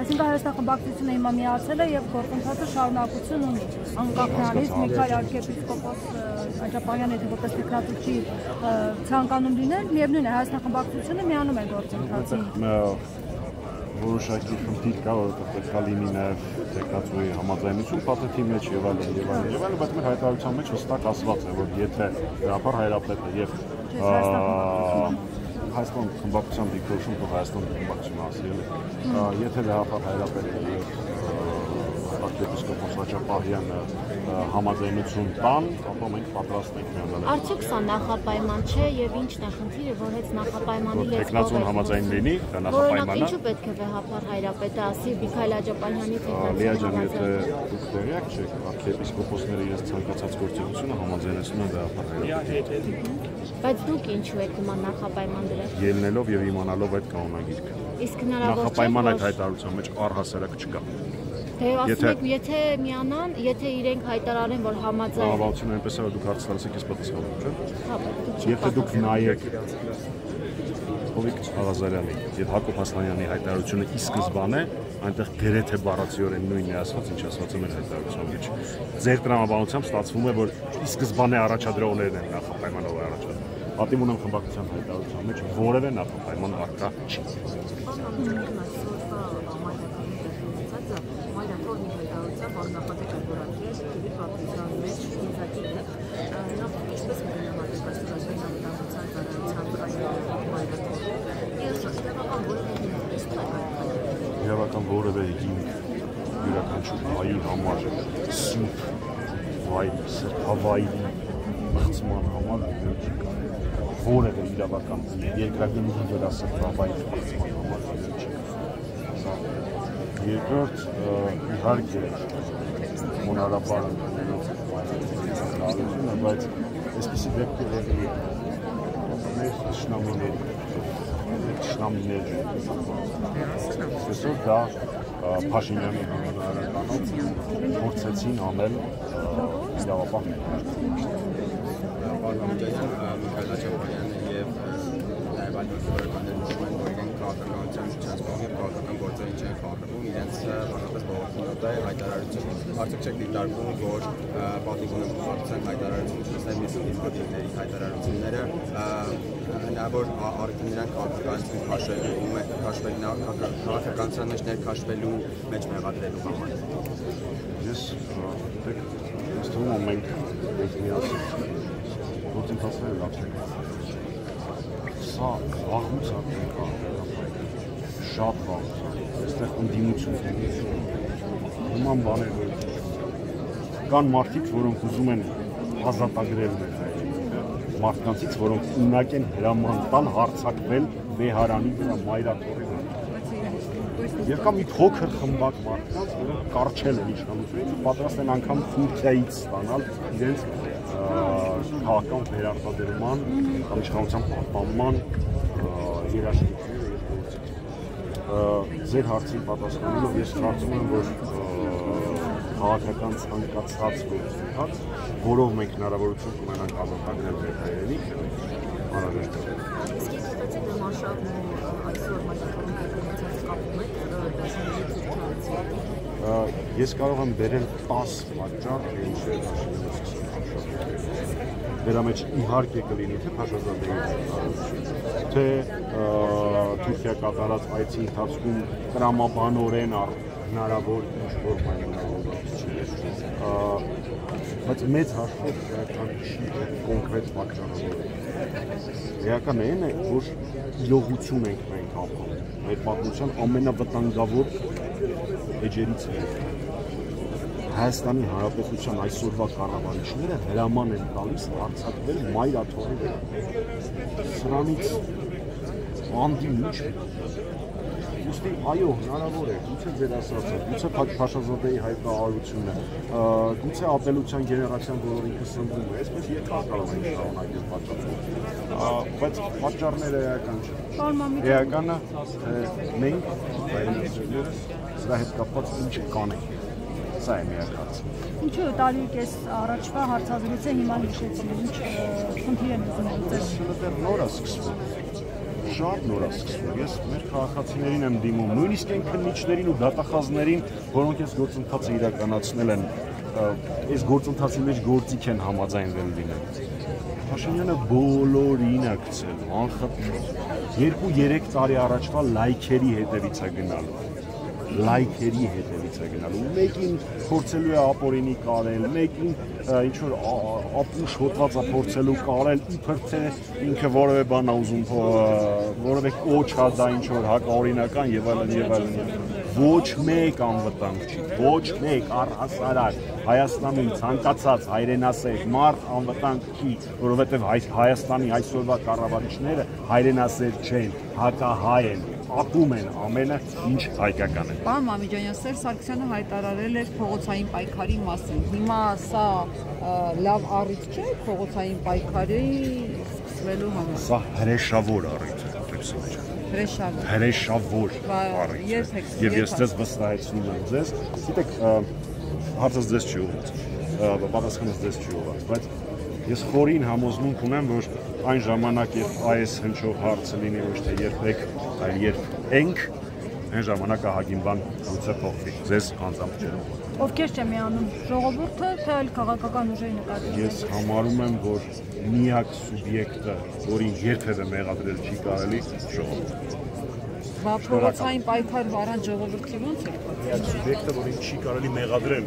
Այսինքն հայրեստախմբակցությունը հիմա միացել է եւ գործընթացը շարունակություն ունի։ Անկախ նրանից Միքայել arczepiskopos Աջապահյանը եթե որպես տեխնատուչի ցանկանում լիներ, միևնույն է հայրեստախմբակցությունը միանում է գործընթացին։ Որոշակի խնդիր կա, որովհետեւ պետք է լինի նաեւ տեխնատուի համաձայնություն փաթեթի մեջ եւ այլն, բայց մեր հայտարարության մեջ հստակ ասված է, որ եթե Գաղափար Հայրապետը եւ Հայաստան խմբակցության դիրքորոշում թող Հայաստան խմբակցությունը ասի, եթե Գաղափար Հայրապետը եւ arczepiskopos Աջապահյանը համաձայնություն տան, ապա մենք պատրաստ ենք միանալ։ Արդյոք սա նախապայման չէ եւ ինչն է խնդիրը, որ հետ նախապայմանի տեխնատուն համաձայն լինի, դա նախապայման է։ Ինչու պետք է Գաղափար Հայրապետը ասի Միքայել Աջապահյանի Լիա ջան, եթե դուք տեղյակ չեք, arczepiskoposները իրենց ցանկացած գործողությունը համաձայնեցնում են Գաղափար Հայրապետի հետ։ Բայց դուք ինչու եք նման նախապայման դրել։ Ելնելով եւ իմանալով այդ կանոնագիրքը։ Իսկ հնարավոր չէ նախապայման այդ հայտարարության մեջ առհասարակ չկա։ Դե ասում եք, եթե միանան, եթե իրենք հայտարարեն, որ համաձայն են։ Բավականին այնպես է, որ դուք հարց տալիս եք, ես պատասխանում եմ, չէ՞։ Եթե Եթե դուք նայեք Հովիկ Աղազարյանի եւ Հակոբ Հասլանյանի հայտարարությունը ի սկզբանե, այնտեղ գրեթե բառացիորեն նույնն է ասված, ինչ ասված է մեր հայտարարության մեջ։ Ձեր տրամաբանությամբ ստացվում է, որ ի սկզբանե առաջադրողներն են նախապայմանով առաջադրել։ Պատիվ ունեմ խմբակցության հայտարարության մեջ որևէ նախապայման առկա չի։ Իրավական որևէ հիմք յուրաքանչյուր հայի համար սուրբ վայր, սրբավայրի մղծման համար չկա։ Որևէ իրավական երկրագնդի վրա սրբավայր մղծման համար չկա։ Երկրորդ իհարկե հնարավոր է, բայց այսպիսի դեպքեր մեր շնամիներ այսօր դա Փաշինյանի հանրահարականով փորձեցին անել իրավապահ Պարլամենտարյան Միքայել Աջապահյանը եւ նաեւ այլ գործողություններ նշում են, որ իրենք քաղաքականության միջազգային եւ քաղաքական գործերին չեն խախտում իրենց բանապես բողոքությունների հայտարարությունը։ Արդյոք չեք դիտարկում, որ պատիվ ունեմ խմբակցության հայտարարությունը, ինչպես նաեւ մյուս ինքնատիպների հայտարարությունները հնարավոր նրանք քաղաքականության մեջ ներքաշվելու մեջ մեղադրելու համար։ Ես թվում եմ մենք միասին գործընթացները լավ չենք։ Սա վաղուց արդեն կա, շատ վաղուց, այստեղ ընդդիմություն նման բաներ կան մարդիկ, որոնք ուզում են ազատագրել մեր հայերին, մարդկանցից, որոնք ունակ են հրաման տալ հարցակվել Վեհարանի վրա մայրաթորի վրա։ Եվ կա մի փոքր խմբակ մարդկանց, որոնք կարճել են իշխանությունից, պատրաստ են անգամ ֆունկցիայից ստանալ իրենց քաղաքական վերարտադրման կամ իշխանության պահպանման երաշխիքները եւ գործիք։ Ձեր հարցին պատասխանելով ես կարծում եմ, որ քաղաքական ցանկացած գործընթաց, որով մենք հնարավորություն կունենանք ազատագրել մեր հայերին, անհրաժեշտ է։ Ես կարող եմ բերել 10 պատճառ, դրա մեջ իհարկե կլինի թե Փաշազադեի թե Թուրքիա կատարած այցի ընթացքում տրամաբանորեն հնարավոր ինչ-որ պայմանավորվածություններ, բայց մեծ հաշվով քանի կոնկրետ պատճառով։ Էական այն է, որ իրողություն ենք մենք ապրում, մեր պատմության ամենավտանգավոր էջերից մեկը։ Հայաստանի Հանրապետության այսօրվա կառավարիչները հրաման են տալիս հարձակվել մայրաթորի վրա։ Սրանից անդին ինչ։ Ուստի այո, հնարավոր է, գուցե ձեր ասածը, գուցե Փաշազադեի հայտարարությունը, գուցե ապելության գեներացիան, որ ինքը սնվում է, այսպես երկար կարող ենք շարունակել պատճառները։ Բայց պատճառները էական չեն։ Էականը մենք հայրենիքներս սրա հետ կապված ինչ կանենք։ Սա է միակած։ Ինչու տարի կես առաջվա հարցազրույցը հիմա հիշեցին, ինչ խնդիր են ուզում լուծել։ Նոր է սկսվում։ շատ նոր է սկսվում։ Ես մեր քաղաքացիներին եմ դիմում, նույնիսկ այն քննիչներին ու դատախազներին, որոնք այս գործընթացը իրականացնել են, այս գործընթացի մեջ գործիք են համաձայնվել լինել։ Փաշինյանը բոլորին է գցել, անխտիր 2-3 տարի առաջվա լայքերի հետևից է գնալու։ Լայքերի հետևից է գնալու։ Մեկին փորձելու է ապօրինի կարել, մեկին ինչ որ ապուշ հոտվածա փորձելու կարել, իբր թե ինքը որևէ բան է ուզում, որևէ կոչ է դա ինչ որ հակաօրինական եւ այլն եւ այլն։ Ոչ մեկ անվտանգ չի, ոչ մեկ առհասարակ Հայաստանում ցանկացած հայրենասեր մարդ անվտանգ չի, որովհետեւ Հայաստանի այսօրվա կառավարիչները հայրենասեր չեն, հակահայ են, ակում են ամենը, ինչ հայկական է։ Պարոն Մամիջանյան, Սերժ Սարգսյանը հայտարարել էր փողոցային պայքարի մասին։ Հիմա սա լավ առիթ չէ փողոցային պայքարի սկսվելու համար։ Սա հրեշավոր առիթ է, Տեքսոջան։ Հրեշավոր առիթ է։ Եվ ես ձեզ վստահեցնում եմ ձեզ, գիտեք, հարցս ձեզ չի ուղղված, պատասխանս ձեզ չի ուղղված, բայց ես խորին համոզմունք ունեմ, որ այն ժամանակ, երբ այս հնչող հարցը լինի ոչ թե երբեք, այլ երբ ենք, այն ժամանակ ահագին բան գուցե փոխվի, ձեզ անձամբ չէ։ Ովքեր չէ միանում, ժողովուրդը, թե այլ քաղաքական ուժերի նկատմամբ։ Ես համարում եմ, որ միակ սուբյեկտը, որին երբևէ մեղադրել չի կարելի, ժողովուրդն է։ Փողոցային պայքար առանց ժողովրդի ո՞նց է։ Սուբյեկտը, որին չի կարելի մեղադրել։